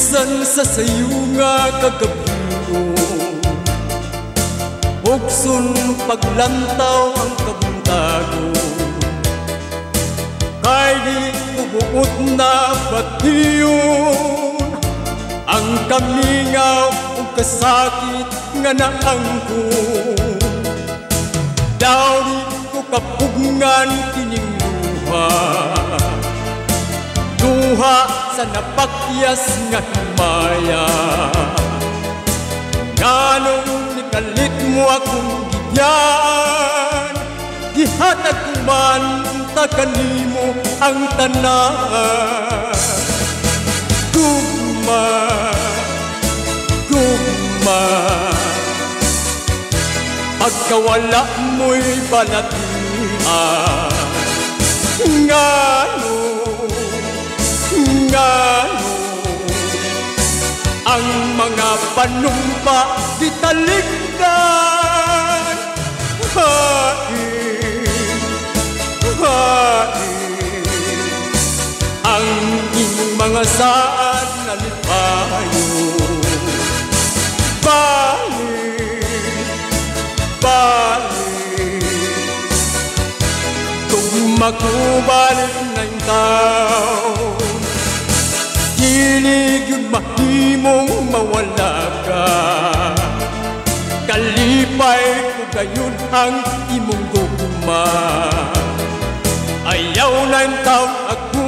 Bisan sa sayo nga kagabion, bukson paglantaw ang kabuntago. Kay di kubuot na batiyon ang kamingaw o kasakit nga naangkon. Daw di ko kapugngan kining duha sa napakyas nga himaya. Nganong nikalit mo akong gidyan, gihatag ko man ta kanimo ang tanan. Gugma, gugma, pagkawala mo'y balatian. Ngano, ngano ang mga panumpa di talikdan. Hain, hain ang inyong mga saad na lipayo. Balik, balik, kung makubalik na yung taon, kilig yung mahimong mawala ka. Kalipay ko gayon ang imong gugma. Ayaw na yung taon ako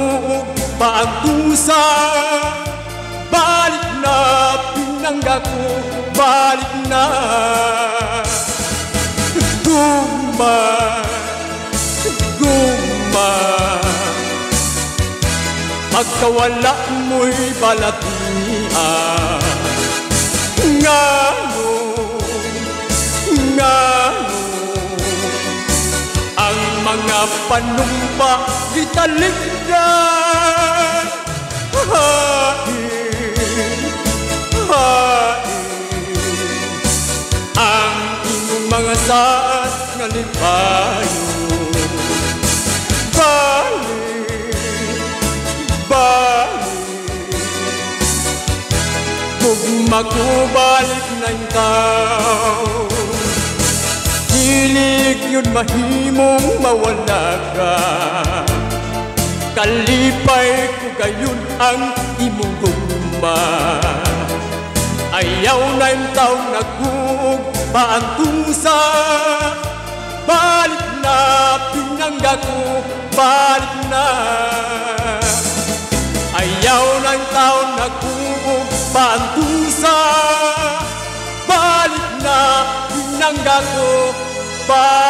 paantusa. Balik na pinangga ko, balik na. Gugma, gugma, pagkawala mo'y balatian. Ngano, ngano ang mga panumpa di talikdan. Hain, hain ang inyong mga saad nga lipayo. Balik, balik, kung makubalik na yung taon, hilig yun mahimong mawala ka. Kalipay ko gayon ang imong gugma. Ayaw na yung taong naghuog paantusa. Balik na pinangga ko, balik na. Ayaw na yung taong naghuog paantusa. Balik na pinangga ko, balik na.